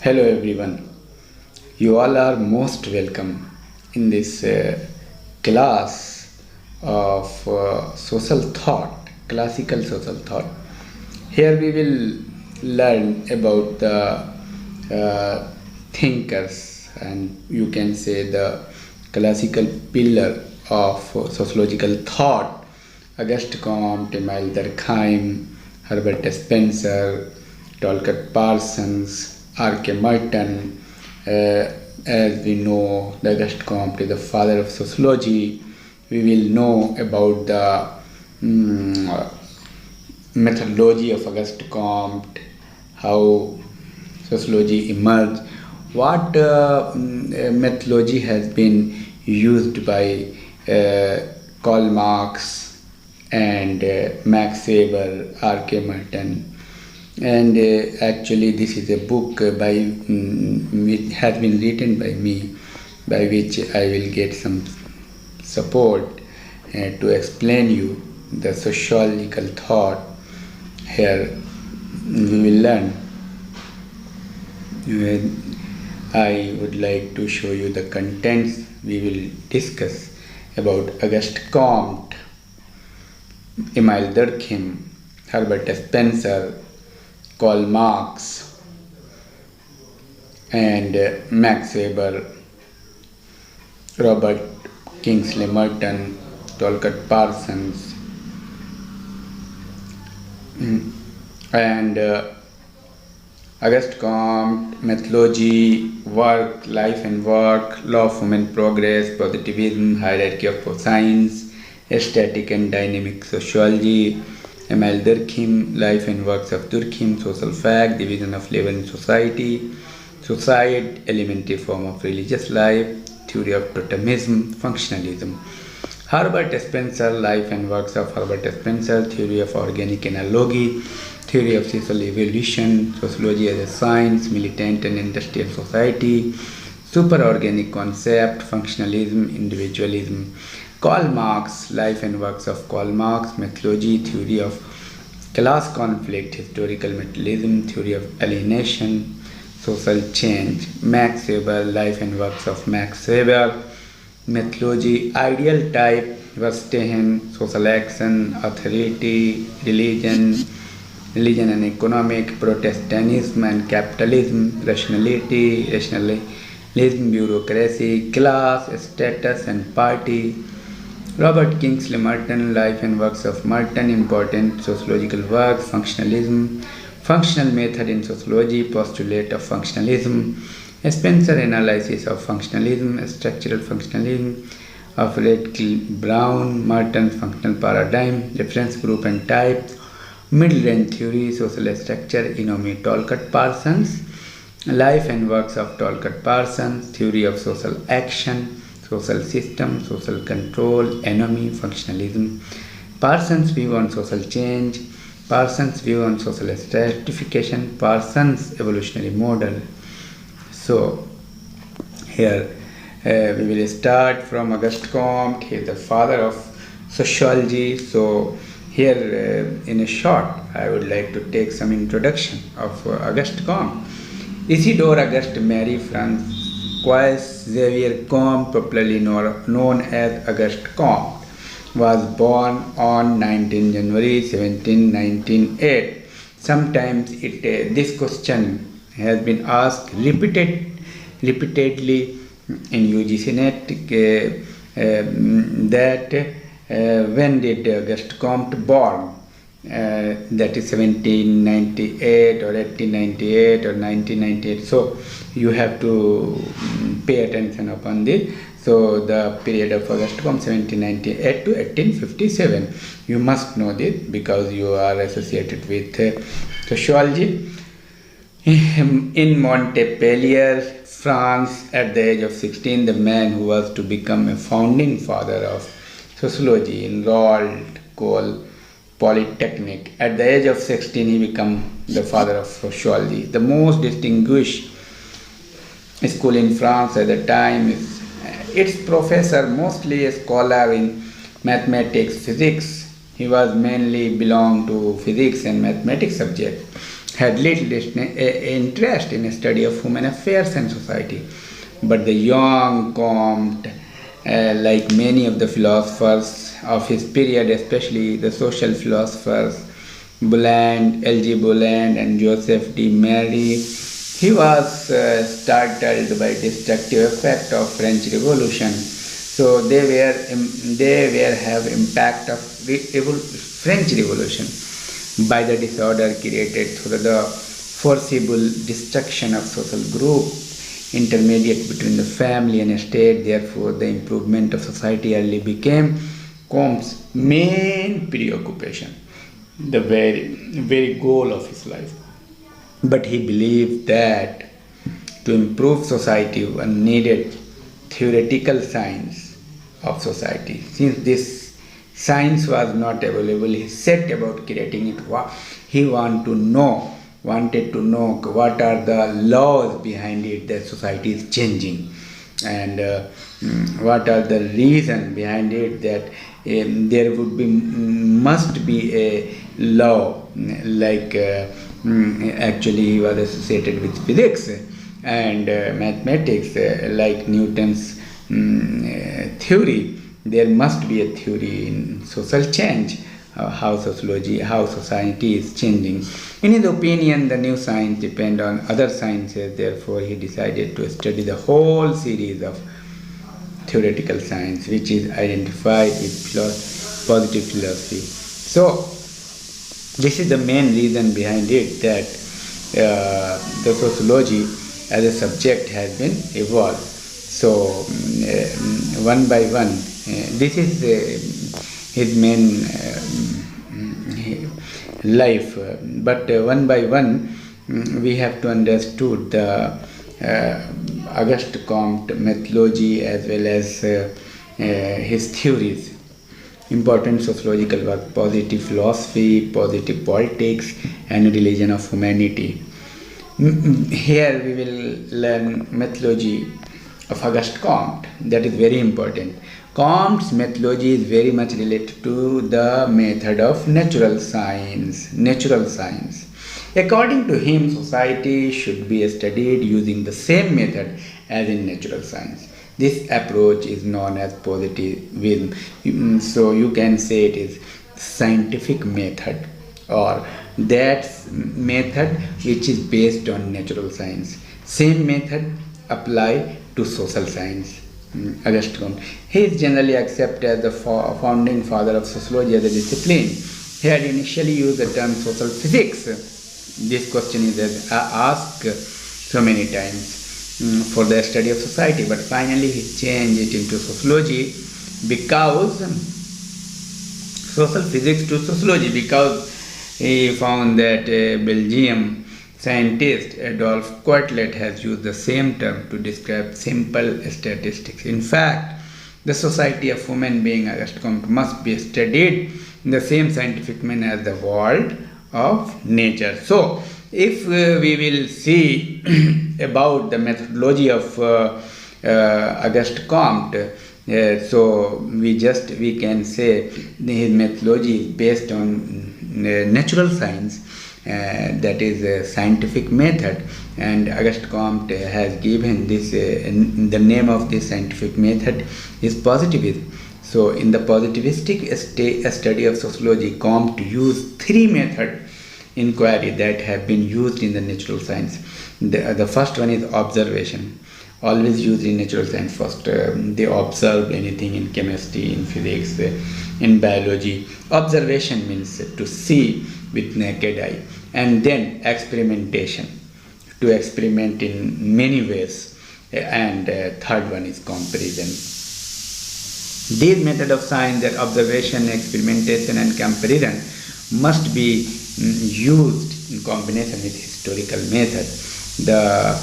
Hello everyone. You all are most welcome in this class of social thought, classical social thought. Here we will learn about the thinkers, and you can say the classical pillar of sociological thought: Auguste Comte, Emile Durkheim, Herbert Spencer, Talcott Parsons, R.K. Merton. As we know, the Auguste Comte is the father of sociology. We will know about the methodology of Auguste Comte, how sociology emerged, what methodology has been used by Karl Marx and Max Weber, R.K. Merton. And actually this is a book which has been written by me, by which I will get some support to explain you the sociological thought. Here we will learn. I would like to show you the contents we will discuss about Auguste Comte, Emile Durkheim, Herbert Spencer, Karl Marx, and Max Weber, Robert Kingsley Merton, Talcott Parsons, and Auguste Comte, methodology, work, life and work, law of human progress, positivism, hierarchy of science, static and dynamic sociology. Emile Durkheim, life and works of Durkheim, social fact, division of labor in society, suicide, elementary form of religious life, theory of totemism, functionalism. Herbert Spencer, life and works of Herbert Spencer, theory of organic analogy, theory of social evolution, sociology as a science, militant and industrial society, superorganic concept, functionalism, individualism. Karl Marx, life and works of Karl Marx, methodology, theory of class conflict, historical materialism, theory of alienation, social change. Max Weber, life and works of Max Weber, methodology, ideal type, Verstehen, social action, authority, religion and economic, Protestantism and capitalism, rationalism, bureaucracy, class, status and party. Robert Kingsley Merton, life and works of Merton, important sociological works, functionalism, functional method in sociology, postulate of functionalism, Spencer, analysis of functionalism, structural functionalism of Brown, Merton's functional paradigm, reference group and types, middle range theory, social structure, Inomi, Talcott Parsons, life and works of Talcott Parsons, theory of social action, social system, social control, enemy, functionalism, Parsons' view on social change, Parsons' view on social stratification, Parsons' evolutionary model. So, here we will start from Auguste Comte. He is the father of sociology. So, here in a short, I would like to take some introduction of Auguste Comte. Isidore Auguste Marie Francois Xavier Comte, popularly known as Auguste Comte, was born on 19 January 1798. Sometimes this question has been asked repeatedly in UGC Net that when did Auguste Comte born? That is 1798 or 1898 or 1998. So you have to pay attention upon this. So the period of Auguste Comte 1798 to 1857. You must know this because you are associated with sociology. In Montpellier, France, at the age of 16, the man who was to become a founding father of sociology enrolled Polytechnic. At the age of 16, he became the father of sociology. The most distinguished school in France at the time is its professor, mostly a scholar in mathematics, physics. He was mainly belonged to physics and mathematics subject. had little interest in a study of human affairs and society. But the young Comte, like many of the philosophers of his period, especially the social philosophers, L.G. Boland and Joseph de Marie, he was startled by destructive effect of French Revolution. So they were have impact of French Revolution by the disorder created through the forcible destruction of social group intermediate between the family and state. Therefore, the improvement of society early became Comte's main preoccupation, the very goal of his life. But he believed that to improve society one needed theoretical science of society. Since this science was not available, he set about creating it. He wanted to know what are the laws behind it that society is changing, and what are the reasons behind it that there must be a law, like actually he was associated with physics and mathematics, like Newton's theory. There must be a theory in social change, how society is changing. In his opinion, the new science depends on other sciences. Therefore, he decided to study the whole series of theoretical science, which is identified with positive philosophy. So, this is the main reason behind it, that the sociology as a subject has been evolved. So, one by one, this is his main life. But one by one, we have to understood the Auguste Comte methodology as well as his theories. Important sociological work: Positive Philosophy, Positive Politics, and Religion of Humanity. Here we will learn methodology of Auguste Comte. That is very important. Comte's methodology is very much related to the method of natural science. According to him, society should be studied using the same method as in natural science. This approach is known as positivism. So you can say it is scientific method, or that method which is based on natural science. Same method apply to social science. Auguste Comte. He is generally accepted as the founding father of sociology as a discipline. He had initially used the term social physics. This question is asked so many times for the study of society, but finally he changed it into sociology, because social physics to sociology, because he found that Belgium scientist Adolphe Quetelet has used the same term to describe simple statistics. In fact, the society of human being, Auguste Comte, must be studied in the same scientific manner as the world of nature. So, if we will see about the methodology of Auguste Comte, so we can say his methodology is based on natural science. That is a scientific method, and Auguste Comte has given this the name of this scientific method is positivism. So in the positivistic study of sociology, Comte used three methods inquiry that have been used in the natural science. The first one is observation, always used in natural science. First they observe anything in chemistry, in physics, in biology. Observation means to see with naked eye. And then experimentation, to experiment in many ways. And third one is comparison. These methods of science, that observation, experimentation and comparison, must be used in combination with historical method. The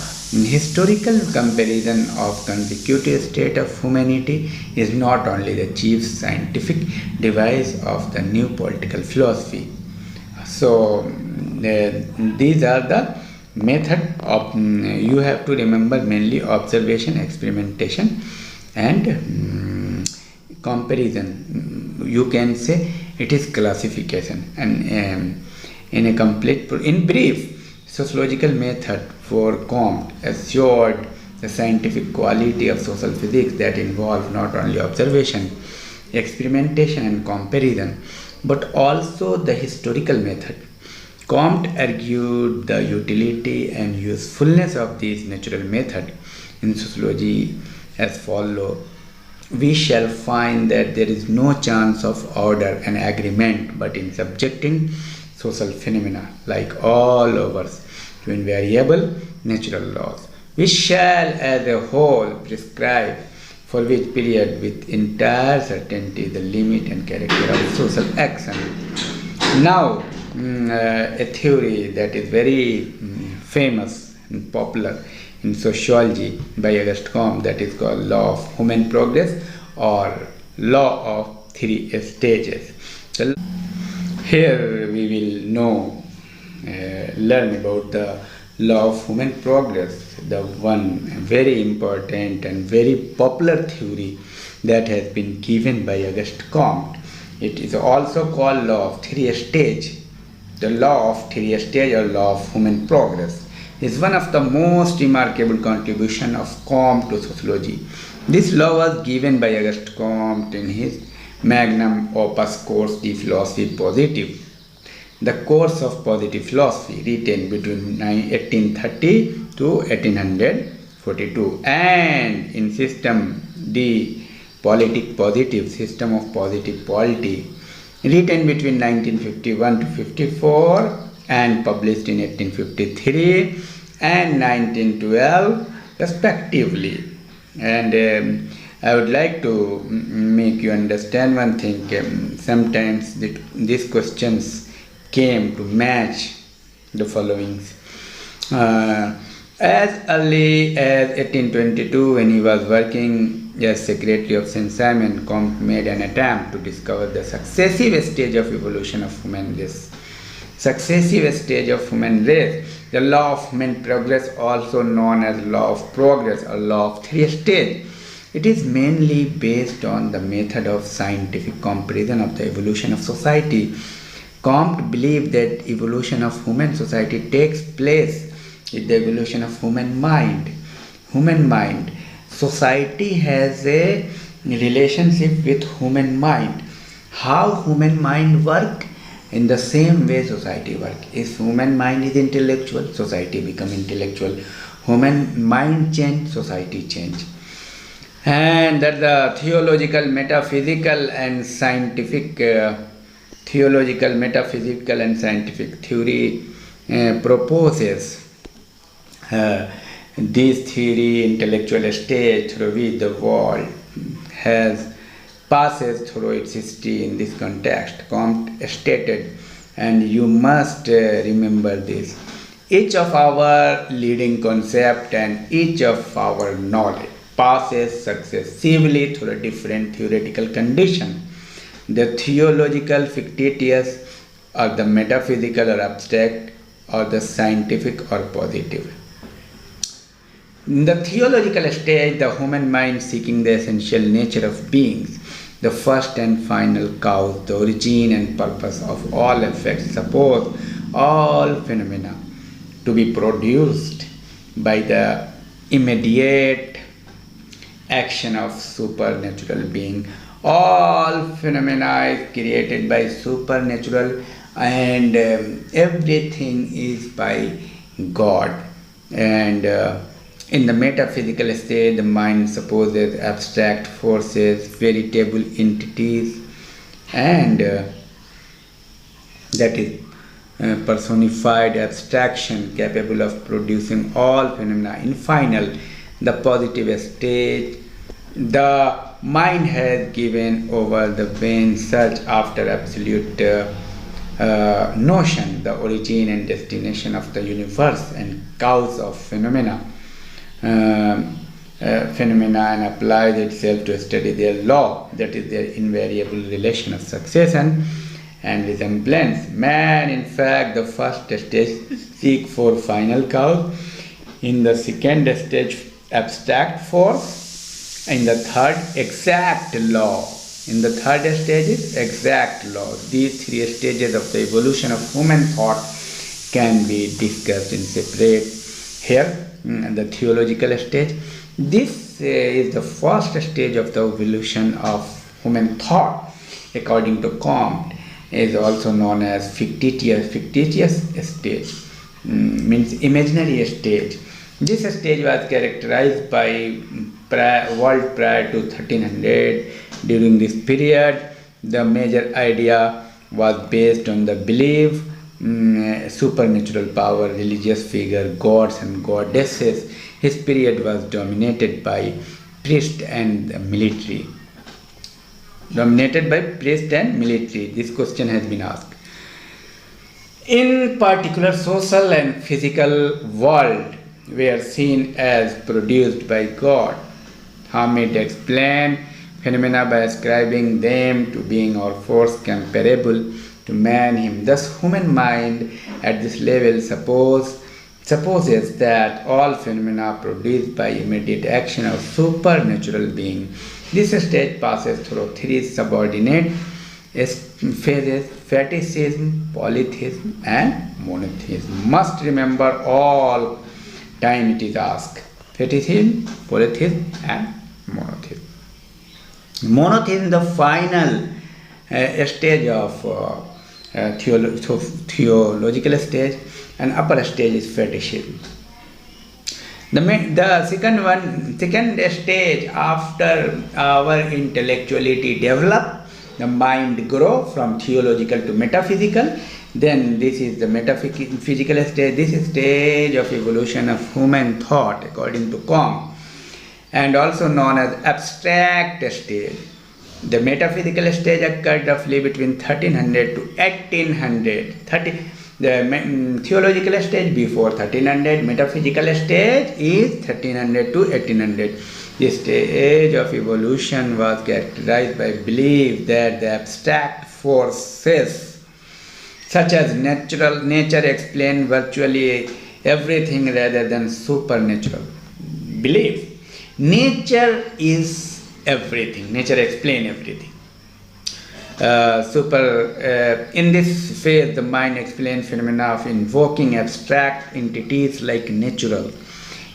historical comparison of consecutive state of humanity is not only the chief scientific device of the new political philosophy. So these are the method of, you have to remember, mainly observation, experimentation and comparison. You can say it is classification. And in brief, sociological method for Comte assured the scientific quality of social physics that involved not only observation, experimentation and comparison, but also the historical method. Comte argued the utility and usefulness of this natural method in sociology as follows. We shall find that there is no chance of order and agreement but in subjecting social phenomena like all others to invariable natural laws. We shall as a whole prescribe for which period with entire certainty the limit and character of social action. Now, a theory that is very famous and popular in sociology by Auguste Comte, that is called law of human progress or law of three stages. So here we will learn about the law of human progress, the one very important and very popular theory that has been given by Auguste Comte. It is also called law of three stage. The law of three stage or law of human progress is one of the most remarkable contributions of Comte to sociology. This law was given by Auguste Comte in his magnum opus course de philosophe positive. The course of positive philosophy written between 1830 to 1842 and in system de politique positive, system of positive polity, written between 1951 to 54 and published in 1853 and 1912 respectively. And I would like to make you understand one thing. Sometimes these questions came to match the followings. As early as 1822, when he was working as Secretary of St. Simon, Comte made an attempt to discover the successive stage of evolution of human race. Successive stage of human race. The law of human progress, also known as law of progress or law of three stages. It is mainly based on the method of scientific comparison of the evolution of society. Comte believed that evolution of human society takes place with the evolution of human mind. Human mind. Society has a relationship with human mind. How human mind work? In the same way society work. If human mind is intellectual, society become intellectual. Human mind change, society change. And that the theological, metaphysical and scientific theory proposes this theory, intellectual stage through which the world passes through its history in this context. Comte stated, and you must remember this, each of our leading concept and each of our knowledge passes successively through a different theoretical condition. The theological, fictitious, or the metaphysical or abstract, or the scientific or positive. In the theological stage, the human mind seeking the essential nature of beings, the first and final cause, the origin and purpose of all effects, suppose all phenomena to be produced by the immediate action of supernatural being. All phenomena is created by supernatural and everything is by God. And in the metaphysical state, the mind supposes abstract forces, veritable entities, and that is personified abstraction capable of producing all phenomena. In final, the positive stage, the mind has given over the vain search after absolute notion, the origin and destination of the universe and cause of phenomena, and applies itself to study their law, that is their invariable relation of succession and resemblance. Man, in fact, the first stage seek for final cause, in the second stage abstract force, in the third exact law. In the third stage is exact law. These three stages of the evolution of human thought can be discussed in separate here. The theological stage. This is the first stage of the evolution of human thought, according to Comte, is also known as fictitious stage, means imaginary stage. This stage was characterized by world prior to 1300. During this period, the major idea was based on the belief, supernatural power, religious figure, gods and goddesses. His period was dominated by priest and military. This question has been asked. In particular, social and physical world were seen as produced by God. Hamid explained phenomena by ascribing them to being or force comparable to man him. Thus, human mind at this level supposes that all phenomena produced by immediate action of supernatural being. This stage passes through three subordinate phases: fetishism, polytheism, and monotheism. Must remember all time it is asked: fetishism, polytheism, and monotheism. Monotheism, the final stage of theological stage, and upper stage is fetishism. The second stage, after our intellectuality develop, the mind grow from theological to metaphysical. Then this is the metaphysical stage. This is stage of evolution of human thought, according to Comte, and also known as abstract stage. The metaphysical stage occurred roughly between 1300 to 1800. The theological stage before 1300, metaphysical stage is 1300 to 1800. This stage of evolution was characterized by belief that the abstract forces such as nature explain virtually everything rather than supernatural. Belief. Nature is everything. Nature explains everything. In this phase, the mind explains phenomena of invoking abstract entities like natural.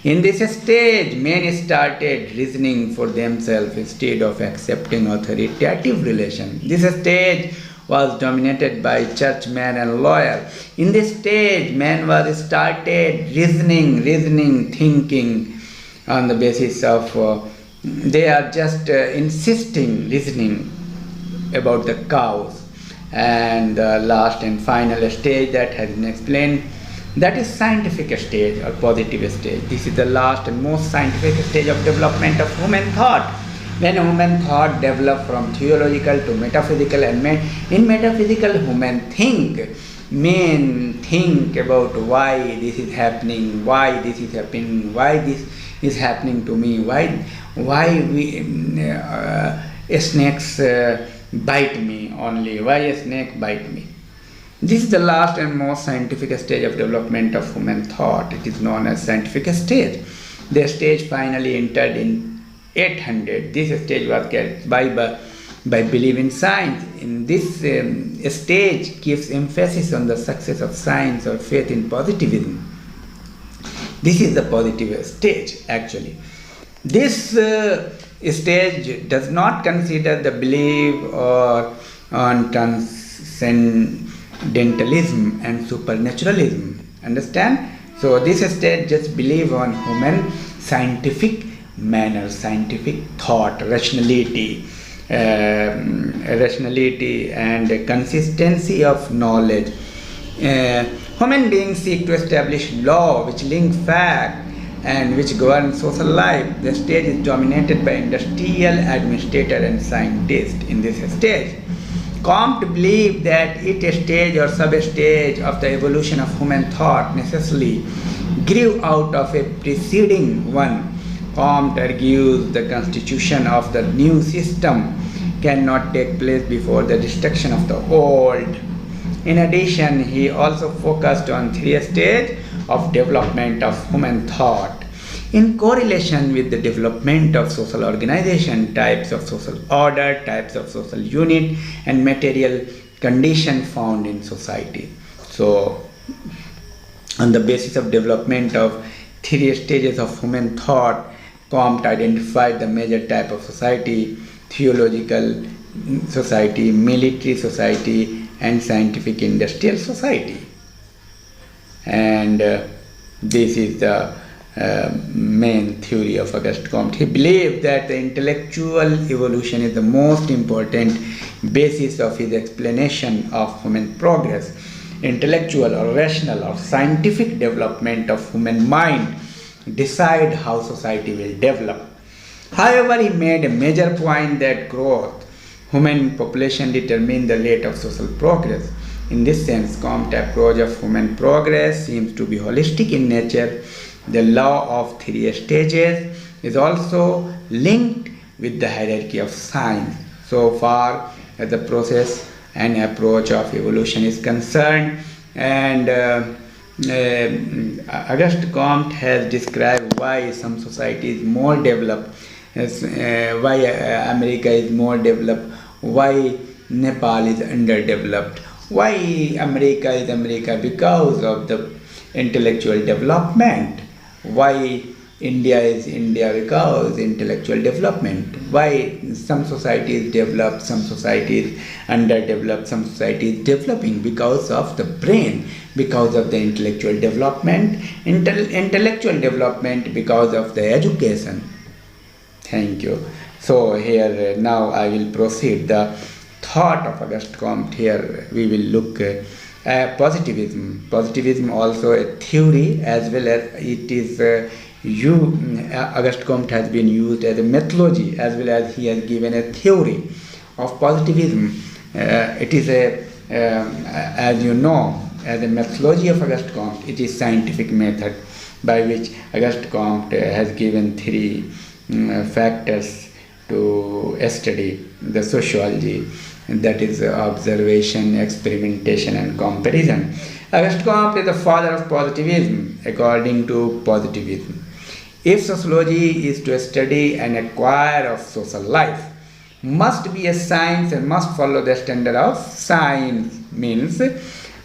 In this stage, men started reasoning for themselves instead of accepting authoritative relation. This stage was dominated by churchmen and lawyers. In this stage, man was started reasoning, thinking on the basis of they are just reasoning about the cows. And the last and final stage that has been explained, that is scientific stage or positive stage. This is the last and most scientific stage of development of human thought. When human thought developed from theological to metaphysical, and in metaphysical human men think about why this is happening, why this is happening to me, why snakes bite me only, why a snake bite me. This is the last and most scientific stage of development of human thought. It is known as scientific stage. The stage finally entered in 800. This stage was characterized by belief in science. In this stage gives emphasis on the success of science or faith in positivism. This is the positive stage actually. This stage does not consider the belief on transcendentalism and supernaturalism. Understand? So this stage just believe on human scientific manner, scientific thought, rationality and consistency of knowledge. Human beings seek to establish law which link fact and which govern social life. The stage is dominated by industrial, administrator and scientist. In this stage, Comte believed that each stage or sub-stage of the evolution of human thought necessarily grew out of a preceding one. Comte argues the constitution of the new system cannot take place before the destruction of the old. In addition, he also focused on three stages of development of human thought in correlation with the development of social organization, types of social order, types of social unit, and material condition found in society. So On the basis of development of three stages of human thought, Comte identified the major type of society: theological society, military society, and scientific industrial society. And this is the main theory of Auguste Comte. He believed that the intellectual evolution is the most important basis of his explanation of human progress. Intellectual or rational or scientific development of human mind decide how society will develop. However, he made a major point that growth, human population determine the rate of social progress. In this sense, Comte's approach of human progress seems to be holistic in nature. The law of three stages is also linked with the hierarchy of science. So far as the process and approach of evolution is concerned, and Auguste Comte has described why some society is more developed, why America is more developed, why Nepal is underdeveloped, why America is America because of the intellectual development, why India is India because intellectual development, why some societies develop, some societies underdeveloped, some societies developing because of the brain, because of the intellectual development, intellectual development because of the education. Thank you. So here now I will proceed the thought of Auguste Comte. Here we will look at positivism. Positivism also a theory, as well as it is Auguste Comte has been used as a methodology, as well as he has given a theory of positivism. It is as you know, as a methodology of Auguste Comte, it is scientific method by which Auguste Comte has given three factors to study the sociology, that is observation, experimentation, and comparison. Auguste Comte is the father of positivism. According to positivism, if sociology is to study and acquire of social life, must be a science and must follow the standard of science, means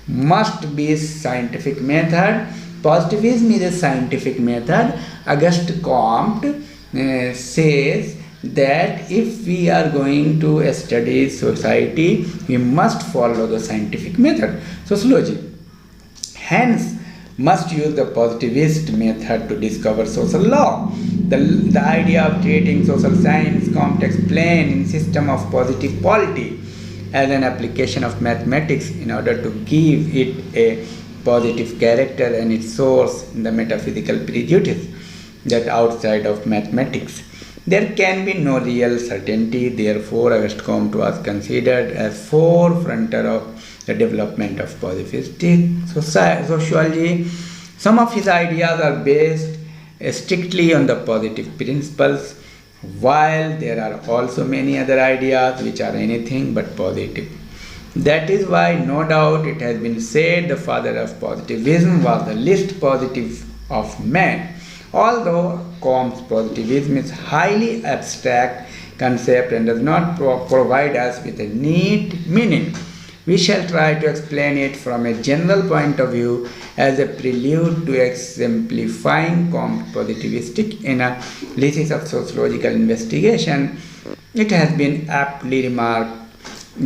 must be scientific method. Positivism is a scientific method. Auguste Comte says that if we are going to study society, we must follow the scientific method, sociology. Hence, must use the positivist method to discover social law. The idea of creating social science, Comte explained in system of positive polity as an application of mathematics in order to give it a positive character and its source in the metaphysical prejudice that outside of mathematics there can be no real certainty. Therefore, Auguste Comte was considered as forefronter of the development of positivistic sociology. Some of his ideas are based strictly on the positive principles, while there are also many other ideas which are anything but positive. That is why, no doubt, it has been said the father of positivism was the least positive of men. Although Comte's positivism is highly abstract concept and does not provide us with a neat meaning, we shall try to explain it from a general point of view as a prelude to exemplifying Comte's positivistic analysis of sociological investigation. It has been aptly remarked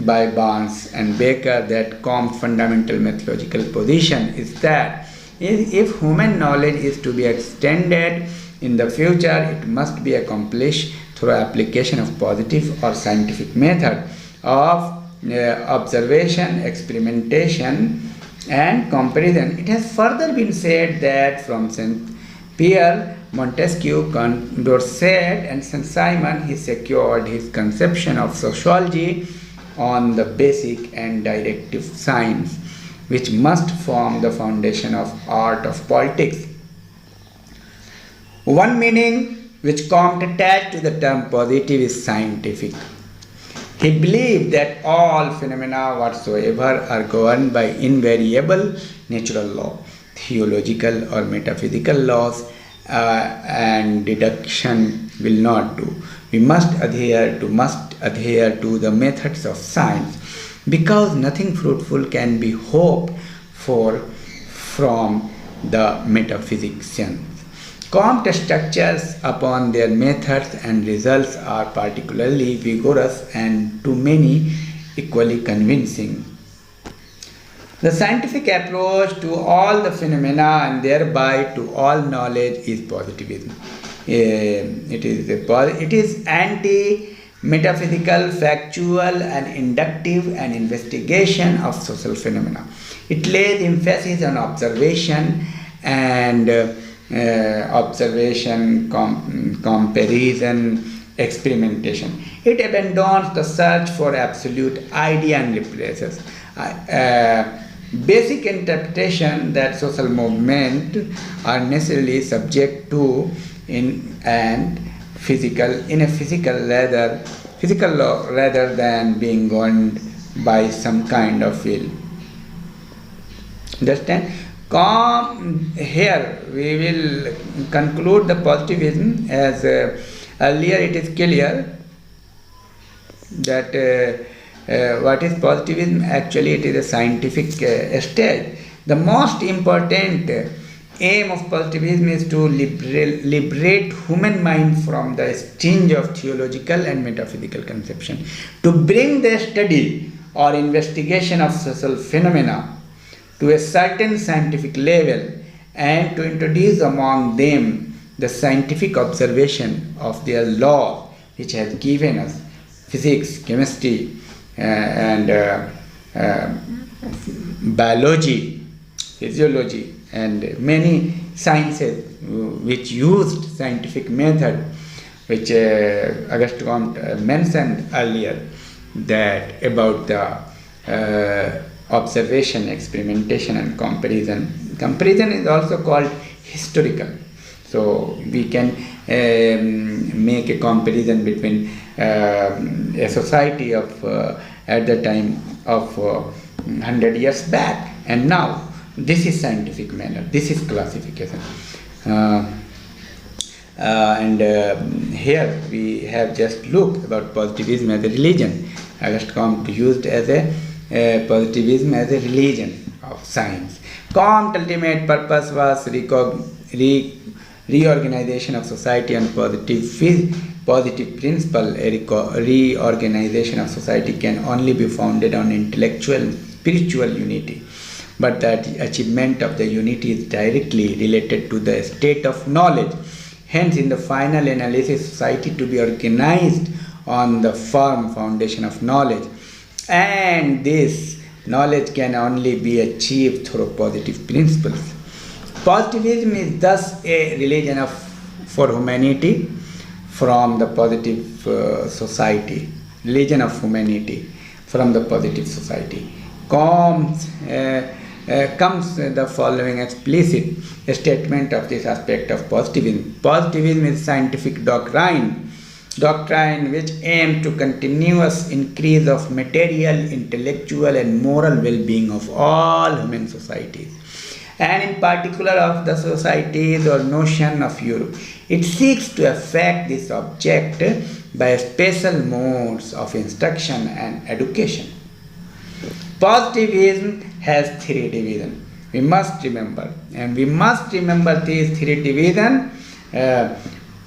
by Barnes and Baker that Comte's fundamental methodological position is that if human knowledge is to be extended in the future, it must be accomplished through application of positive or scientific method of observation, experimentation, and comparison. It has further been said that from St. Pierre, Montesquieu, Condorcet, and St. Simon, he secured his conception of sociology on the basic and directive science, which must form the foundation of art of politics. One meaning which Comte attached to the term positive is scientific. He believed that all phenomena whatsoever are governed by invariable natural law. Theological or metaphysical laws and deduction will not do. We must adhere to the methods of science, because nothing fruitful can be hoped for from the metaphysicians. Comte structures upon their methods and results are particularly vigorous and to many equally convincing. The scientific approach to all the phenomena and thereby to all knowledge is positivism. It is anti-metaphysical, factual and inductive and investigation of social phenomena. It lays emphasis on observation and comparison, experimentation. It abandons the search for absolute idea and replaces basic interpretation that social movements are necessarily subject to in a physical law rather than being governed by some kind of will. Understand? Here we will conclude the positivism as earlier it is clear that what is positivism? Actually, it is a scientific stage. The most important aim of positivism is to liberate human mind from the sting of theological and metaphysical conception, to bring the study or investigation of social phenomena to a certain scientific level and to introduce among them the scientific observation of their law which has given us physics, chemistry, and biology, physiology, and many sciences which used scientific method, which Auguste Comte mentioned earlier, that about the observation, experimentation, and comparison. Comparison is also called historical. So we can make a comparison between a society of at the time of 100 years back and now. This is scientific manner. This is classification. Here we have just looked about positivism as a religion. Auguste Comte used as a positivism as a religion of science. Comte's ultimate purpose was reorganization of society on positive principle. A reorganization of society can only be founded on intellectual and spiritual unity, but that achievement of the unity is directly related to the state of knowledge. Hence, in the final analysis, society to be organized on the firm foundation of knowledge, and this knowledge can only be achieved through positive principles. Positivism is thus a religion for humanity from the positive society. Religion of humanity from the positive society. Comes the following explicit statement of this aspect of positivism. Positivism is scientific doctrine which aims to continuous increase of material, intellectual and moral well-being of all human societies, and in particular of the societies or notion of Europe. It seeks to affect this object by special modes of instruction and education. Positivism has three divisions. We must remember these three divisions.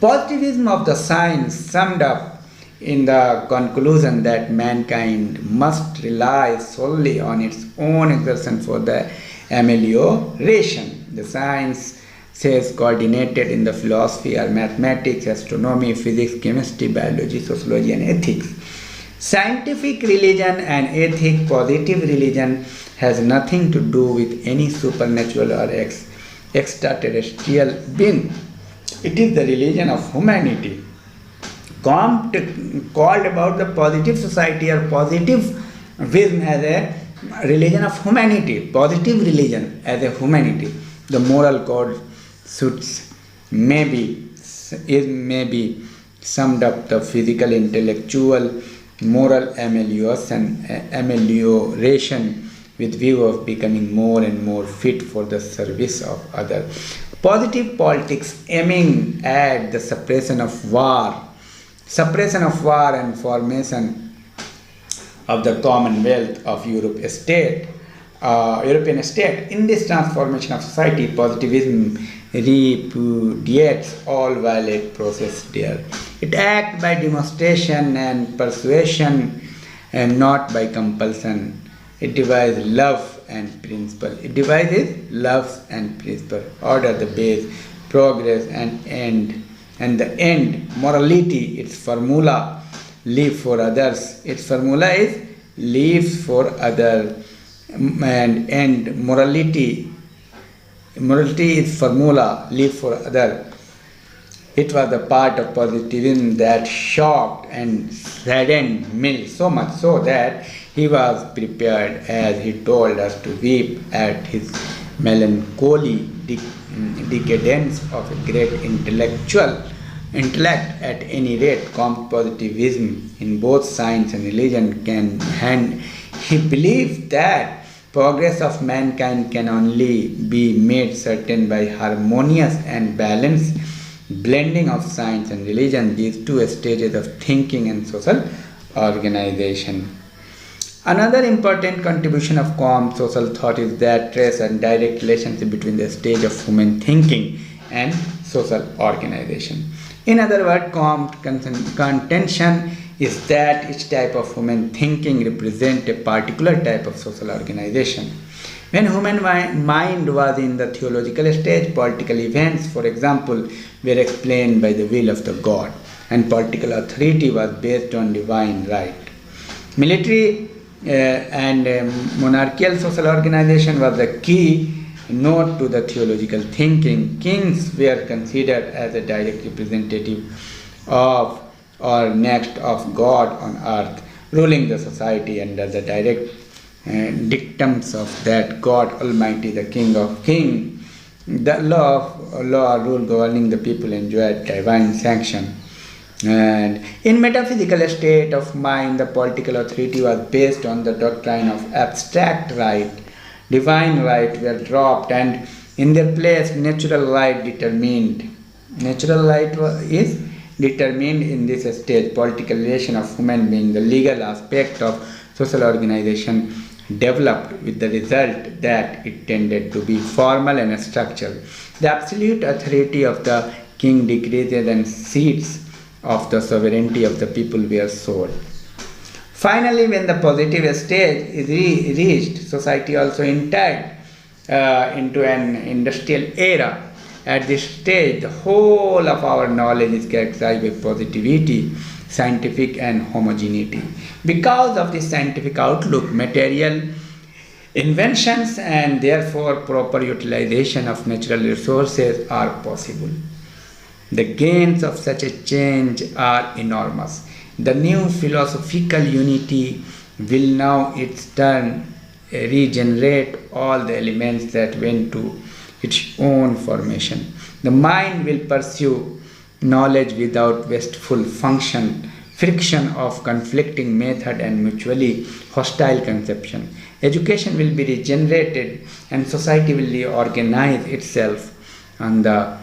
Positivism of the science summed up in the conclusion that mankind must rely solely on its own exertion for the amelioration. The science says coordinated in the philosophy are mathematics, astronomy, physics, chemistry, biology, sociology and ethics. Scientific religion and ethic, positive religion, has nothing to do with any supernatural or extraterrestrial being. It is the religion of humanity. Comte called about the positive society or positivism as a religion of humanity, positive religion as a humanity. The moral code may be summed up the physical, intellectual, moral amelioration with view of becoming more and more fit for the service of others. Positive politics aiming at the suppression of war and formation of the Commonwealth of Europe state European state. In this transformation of society, positivism repudiates all violent process there. It acts by demonstration and persuasion and not by compulsion. It devises love and principle. It devises love and principle. Order, the base, progress and end. And the end, morality, its formula, live for others. Its formula is live for others. And end, morality is formula, live for other. It was the part of positivism that shocked and saddened Mill so much so that he was prepared, as he told us, to weep at his melancholy decadence of a great intellect. At any rate, Comte positivism in both science and religion can hand. He believed that progress of mankind can only be made certain by harmonious and balanced blending of science and religion, these two stages of thinking and social organization. Another important contribution of Comte's social thought is that trace and direct relationship between the stage of human thinking and social organization. In other words, Comte's contention is that each type of human thinking represents a particular type of social organization. When human mind was in the theological stage, political events, for example, were explained by the will of the God, and political authority was based on divine right. Military and monarchical social organization was the key node to the theological thinking. Kings were considered as a direct representative of or next of God on earth, ruling the society under the direct dictums of that God Almighty, the King of Kings. The law rule governing the people enjoyed divine sanction. And in metaphysical state of mind, the political authority was based on the doctrine of abstract right. Divine right were dropped, and in their place natural right determined. Natural right is determined in this stage. Political relation of human being, the legal aspect of social organization, developed with the result that it tended to be formal and structured. The absolute authority of the king decreased and seats of the sovereignty of the people were sold. Finally, when the positive stage is reached, society also entered into an industrial era. At this stage, the whole of our knowledge is characterized by positivity, scientific and homogeneity. Because of this scientific outlook, material inventions and therefore proper utilization of natural resources are possible. The gains of such a change are enormous. The new philosophical unity will now its turn regenerate all the elements that went to its own formation. The mind will pursue knowledge without wasteful friction of conflicting method and mutually hostile conception. Education will be regenerated and society will reorganize itself on the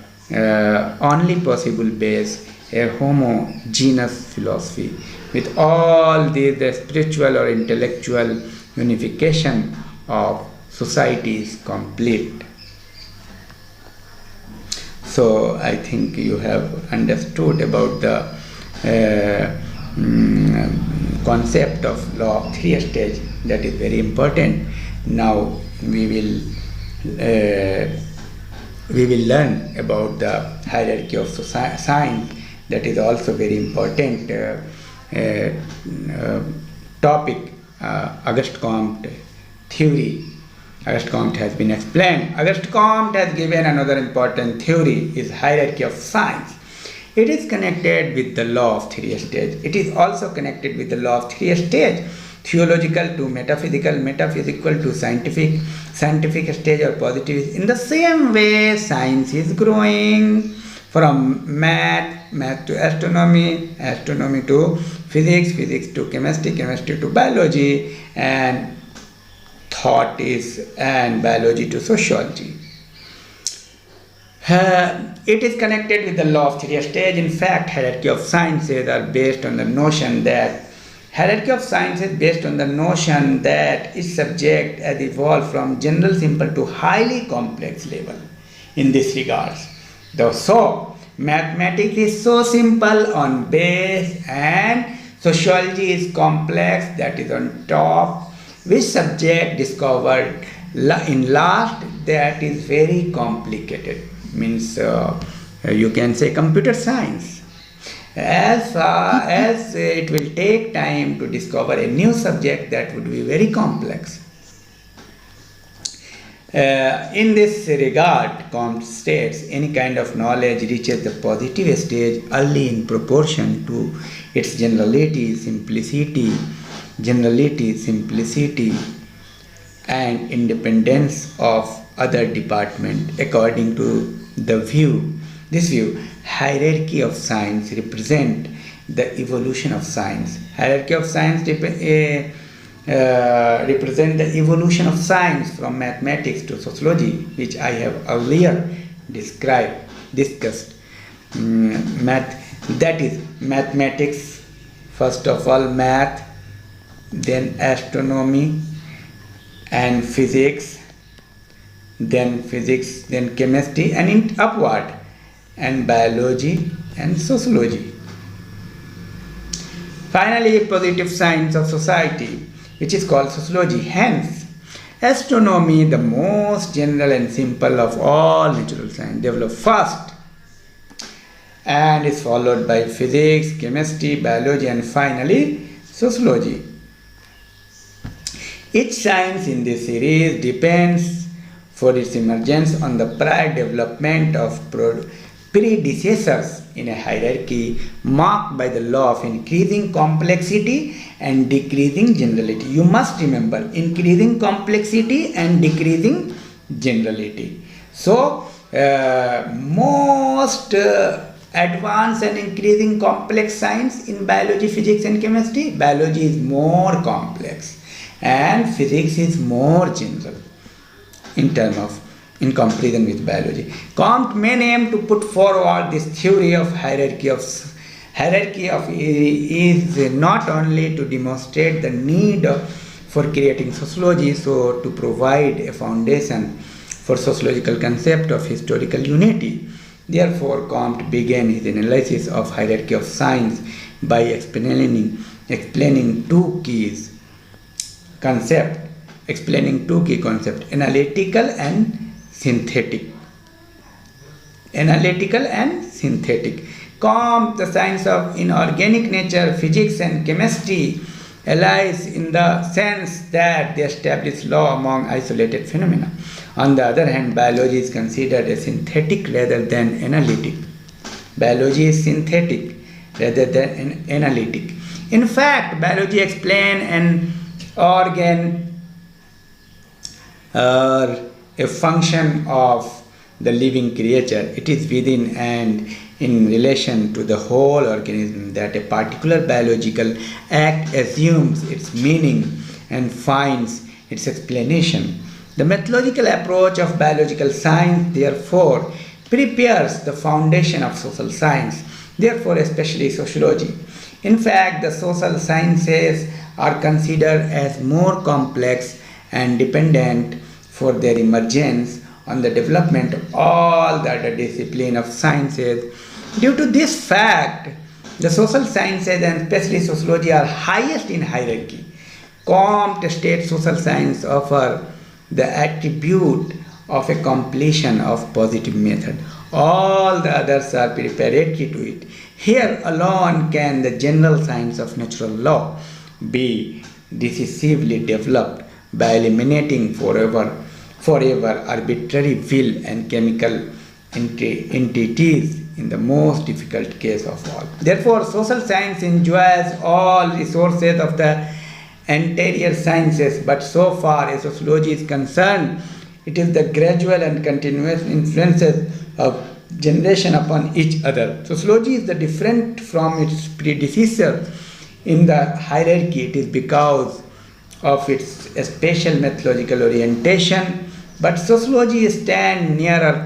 only possible base, a homogeneous philosophy. With all this, the spiritual or intellectual unification of society is complete. So I think you have understood about the concept of law of three stages. That is very important. Now we will learn about the hierarchy of science. That is also very important topic. Auguste Comte theory. Auguste Comte has been explained. Auguste Comte has given another important theory, is hierarchy of science. It is connected with the law of three stages. It is also connected with the law of three stages. Theological to metaphysical, metaphysical to scientific, scientific stage or positive. In the same way, science is growing from math to astronomy, astronomy to physics, physics to chemistry, chemistry to biology, and thought and biology to sociology. It is connected with the law of three stages. In fact, hierarchy of sciences are based on the notion that Hierarchy of science is based on the notion that each subject has evolved from general simple to highly complex level. In this regard, so mathematics is so simple on base and sociology is complex, that is on top, which subject discovered in last, that is very complicated, means you can say computer science. As far as it will take time to discover a new subject, that would be very complex. In this regard, Comte states any kind of knowledge reaches the positive stage early in proportion to its generality, simplicity, and independence of other department. According to this view, hierarchy of science represent the evolution of science. Hierarchy of science represent the evolution of science from mathematics to sociology, which I have earlier discussed. That is mathematics, first of all math, then astronomy and physics, then chemistry, and in upward, and biology and sociology. Finally, positive science of society, which is called sociology. Hence, astronomy, the most general and simple of all natural science, developed first and is followed by physics, chemistry, biology, and finally sociology. Each science in this series depends for its emergence on the prior development of predecessors in a hierarchy marked by the law of increasing complexity and decreasing generality. You must remember, increasing complexity and decreasing generality. So, most advanced and increasing complex science in biology, physics and chemistry. Biology is more complex and physics is more general in comparison with biology. Comte main aim to put forward this theory of hierarchy is not only to demonstrate the need for creating sociology, so to provide a foundation for sociological concept of historical unity. Therefore, Comte began his analysis of hierarchy of science by explaining two key concepts, analytical and synthetic. Comte, the science of inorganic nature, physics and chemistry, allies in the sense that they establish law among isolated phenomena. On the other hand, biology is considered a synthetic rather than analytic. Biology is synthetic rather than analytic. In fact, biology explains an organ or a function of the living creature. It is within and in relation to the whole organism that a particular biological act assumes its meaning and finds its explanation. The methodological approach of biological science, therefore, prepares the foundation of social science, therefore especially sociology. In fact, the social sciences are considered as more complex and dependent for their emergence on the development of all the other disciplines of sciences. Due to this fact, the social sciences and especially sociology are highest in hierarchy. Comte states social science offer the attribute of a completion of positive method. All the others are preparatory to it. Here alone can the general science of natural law be decisively developed by eliminating forever arbitrary will and chemical entities in the most difficult case of all. Therefore, social science enjoys all resources of the anterior sciences, but so far as sociology is concerned, it is the gradual and continuous influences of generation upon each other. Sociology is the different from its predecessor in the hierarchy. It is because of its special methodological orientation, but sociology stands nearer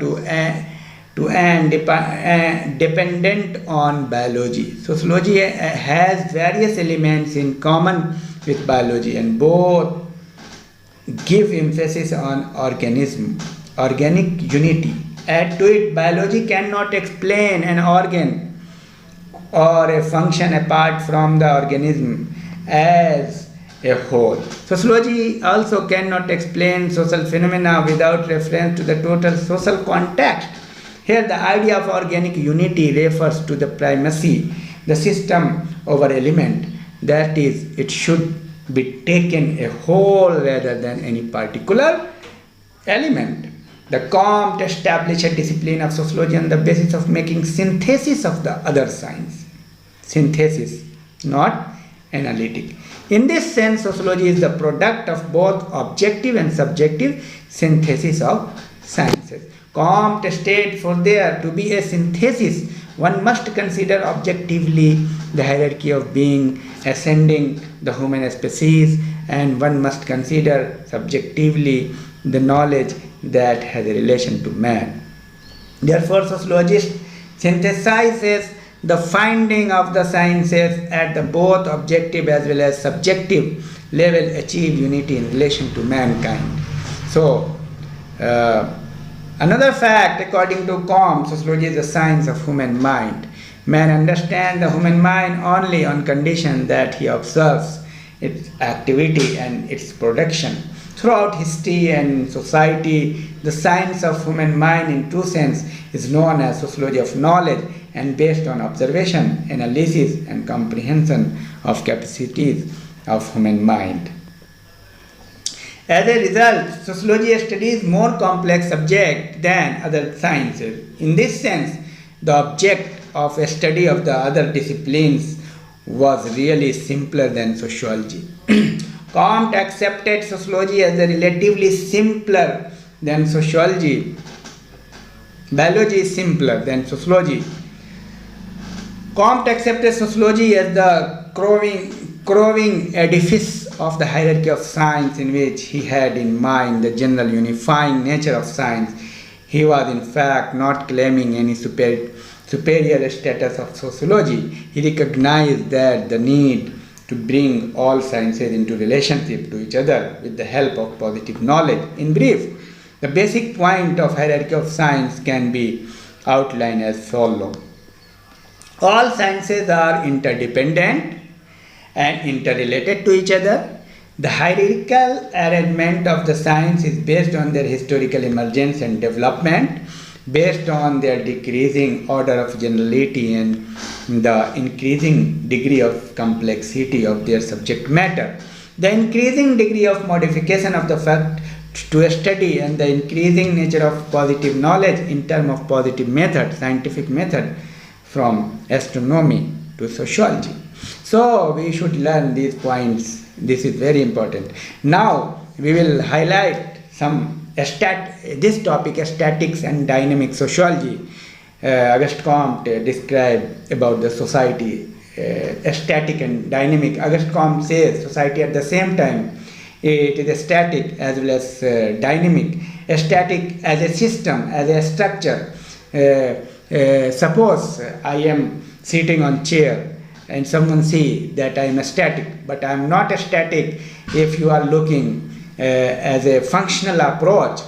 to and dependent on biology. Sociology has various elements in common with biology, and both give emphasis on organic unity. Add to it, biology cannot explain an organ or a function apart from the organism as a whole. Sociology also cannot explain social phenomena without reference to the total social context. Here the idea of organic unity refers to the primacy, the system over element, that is, it should be taken a whole rather than any particular element. The Comte established a discipline of sociology on the basis of making synthesis of the other science. Synthesis, not analytic. In this sense, sociology is the product of both objective and subjective synthesis of sciences. Comte states, for there to be a synthesis, one must consider objectively the hierarchy of being ascending the human species, and one must consider subjectively the knowledge that has a relation to man. Therefore, sociologist synthesizes the finding of the sciences at the both objective as well as subjective level achieve unity in relation to mankind. So, another fact, according to Comte, sociology is the science of human mind. Man understands the human mind only on condition that he observes its activity and its production. Throughout history and society, the science of human mind in true sense is known as sociology of knowledge, and based on observation, analysis, and comprehension of capacities of human mind. As a result, sociology studies more complex subjects than other sciences. In this sense, the object of a study of the other disciplines was really simpler than sociology. Comte accepted sociology as a relatively simpler than sociology. Biology is simpler than sociology. Comte accepted sociology as the crowing edifice of the hierarchy of science, in which he had in mind the general unifying nature of science. He was in fact not claiming any superior status of sociology. He recognized that the need to bring all sciences into relationship to each other with the help of positive knowledge. In brief, the basic point of hierarchy of science can be outlined as follows. All sciences are interdependent and interrelated to each other. The hierarchical arrangement of the science is based on their historical emergence and development, based on their decreasing order of generality and the increasing degree of complexity of their subject matter. The increasing degree of modification of the fact to a study and the increasing nature of positive knowledge in terms of positive method, scientific method, from astronomy to sociology. So we should learn these points. This is very important. Now we will highlight some this topic, statics and dynamic sociology. Auguste Comte described about the society, static and dynamic. Auguste Comte says society at the same time it is static as well as dynamic. Static as a system, as a structure. Suppose I am sitting on chair and someone see that I am static, but I am not static if you are looking as a functional approach.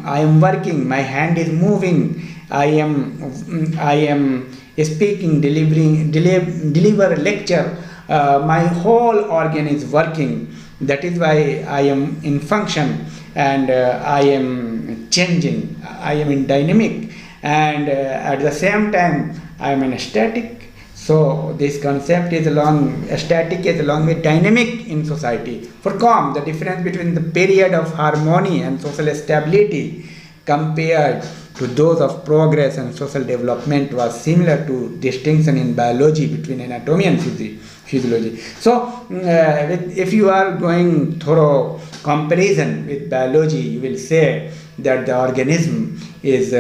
I am working, my hand is moving, I am speaking, deliver a lecture, my whole organ is working. That is why I am in function and I am changing, I am in dynamic, and at the same time I am in static. So this concept is static is along with dynamic in society. For Comte, the difference between the period of harmony and social stability compared to those of progress and social development was similar to distinction in biology between anatomy and physiology. So if you are going through comparison with biology, you will say that the organism is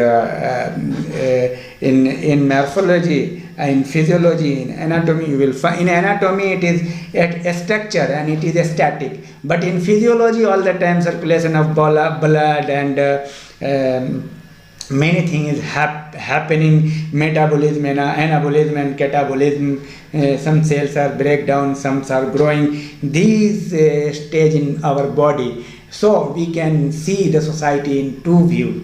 in morphology, in physiology, in anatomy, you will find in anatomy it is a structure and it is a static, but in physiology all the time circulation of blood and many things is happening, metabolism and anabolism and catabolism. Some cells are breakdown, some are growing. These stage in our body. So we can see the society in two views,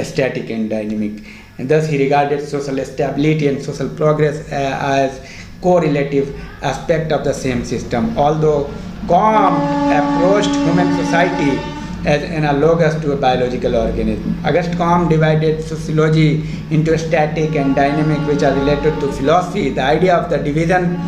static and dynamic. And thus he regarded social stability and social progress as correlative aspect of the same system. Although Comte approached human society as analogous to a biological organism. Auguste Comte divided sociology into static and dynamic, which are related to philosophy. The idea of the division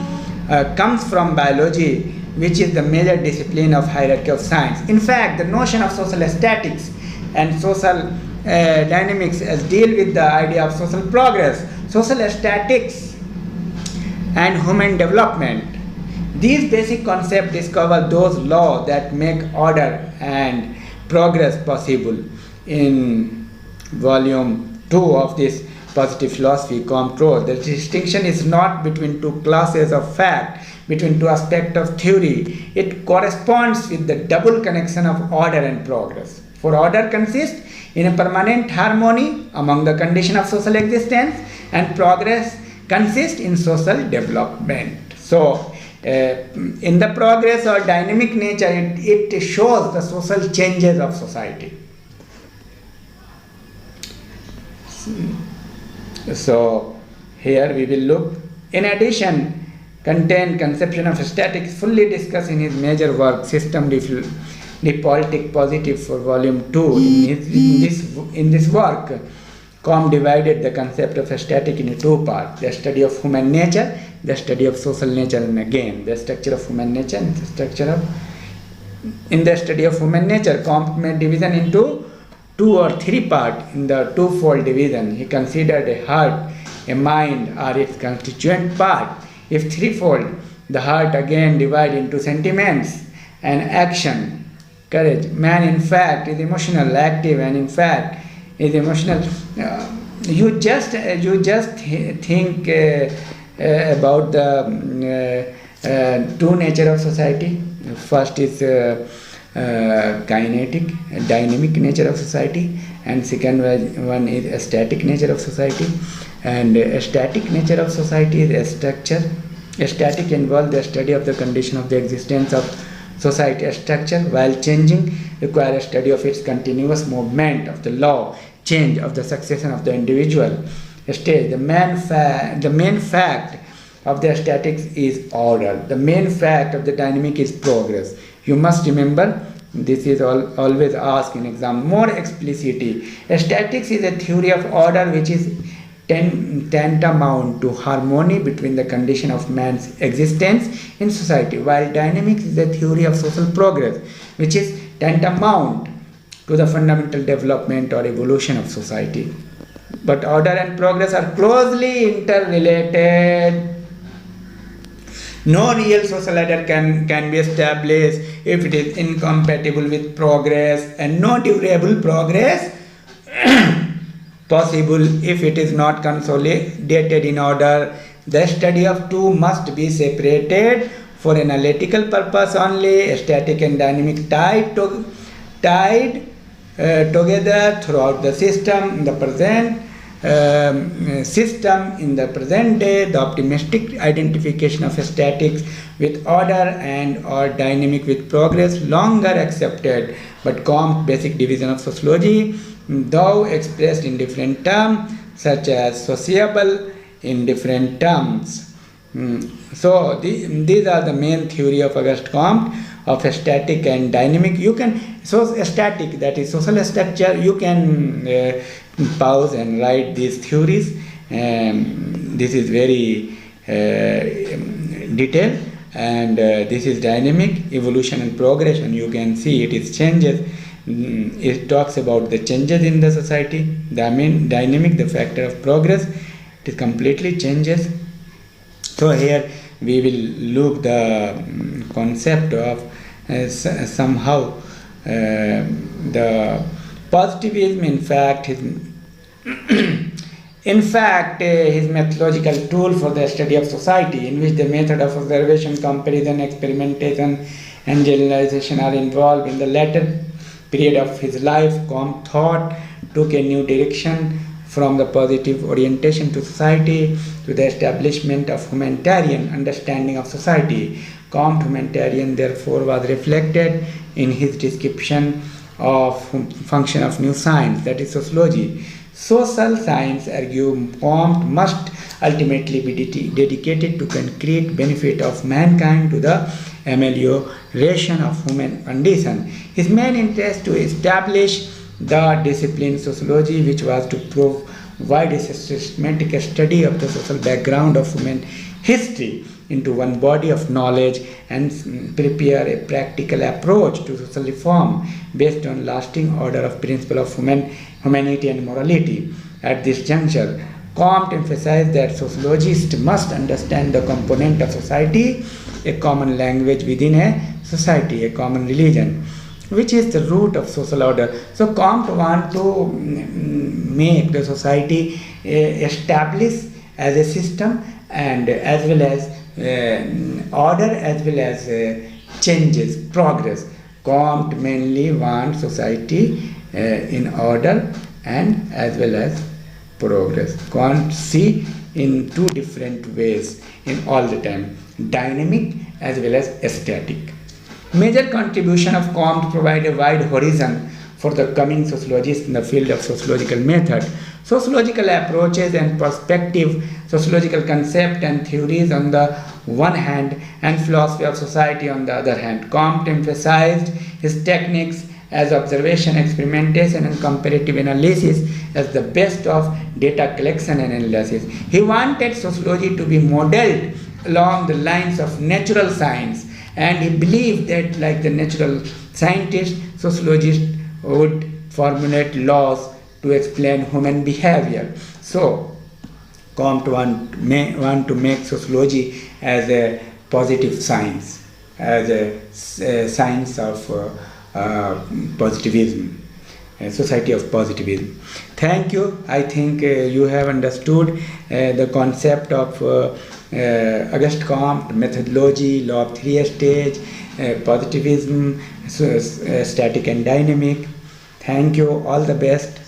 comes from biology, which is the major discipline of hierarchy of science. In fact, the notion of social statics and social dynamics deal with the idea of social progress, social statics, and human development. These basic concepts discover those laws that make order and progress possible. In volume 2 of this positive philosophy, Comte wrote, the distinction is not between two classes of fact, between two aspects of theory. It corresponds with the double connection of order and progress. For order consists in a permanent harmony among the conditions of social existence, and progress consists in social development. So, in the progress or dynamic nature, it shows the social changes of society. So, here we will look. In addition, contain conception of statics fully discussed in his major work, System the Politic Positive, for volume 2. In this work, Comte divided the concept of static into two parts: the study of human nature, the study of social nature, and again the structure of human nature and the structure of. In the study of human nature, Comte made division into 2 or 3 parts. In the twofold division, he considered a heart, a mind are its constituent part. If threefold, the heart again divided into sentiments and action, courage. Man, in fact, is emotional, active, and in fact is emotional. You just think about the two nature of society. First is kinetic, dynamic nature of society, and second one is a static nature of society. And a static nature of society is a structure. A static involves the study of the condition of the existence of society. A structure, while changing, requires a study of its continuous movement, of the law, change, of the succession of the individual stage. The main fact of the statics is order. The main fact of the dynamic is progress. You must remember, this is always asked in exam more explicitly. Statics is a theory of order which is tantamount to harmony between the condition of man's existence in society, while dynamics is a theory of social progress which is tantamount to the fundamental development or evolution of society. But order and progress are closely interrelated. No real social order can be established if it is incompatible with progress, and no durable progress possible if it is not consolidated in order. The study of two must be separated for analytical purpose only. Static and dynamic tied together throughout the system. In the present day, the optimistic identification of statics with order and or dynamic with progress longer accepted, but Comte's basic division of sociology, though expressed in different terms, such as sociable in different terms. So these are the main theory of Auguste Comte of static and dynamic. You can, so static, that is social structure, you can pause and write these theories. This is very detailed, and this is dynamic, evolution and progression. You can see it is changes. It talks about the changes in the society. The main dynamic, the factor of progress, it completely changes. So here we will look the concept of somehow the positivism. In fact, his methodological tool for the study of society, in which the method of observation, comparison, experimentation, and generalization are involved. In the latter period of his life, Comte thought took a new direction from the positive orientation to society to the establishment of humanitarian understanding of society. Comte humanitarian therefore was reflected in his description of function of new science, that is sociology. Social science, argue Comte, must ultimately be dedicated to concrete benefit of mankind to the amelioration of human condition. His main interest to establish the discipline sociology, which was to provide a systematic study of the social background of human history into one body of knowledge and prepare a practical approach to social reform based on lasting order of principle of humanity and morality. At this juncture, Comte emphasized that sociologists must understand the component of society, a common language within a society, a common religion, which is the root of social order. So Comte wants to make the society established as a system, and as well as order, as well as changes, progress. Comte mainly wants society in order and as well as progress. Comte see in two different ways in all the time, dynamic as well as static. Major contribution of Comte provide a wide horizon for the coming sociologists in the field of sociological method, sociological approaches and perspective, sociological concept and theories on the one hand, and philosophy of society on the other hand. Comte emphasized his techniques as observation, experimentation, and comparative analysis as the best of data collection and analysis. He wanted sociology to be modeled along the lines of natural science, and he believed that, like the natural scientist, sociologists would formulate laws to explain human behavior. So, Comte want to make sociology as a positive science, as a science of positivism, a society of positivism. Thank you. I think you have understood the concept of Auguste Comte, methodology, law of three stage, positivism, static and dynamic. Thank you. All the best.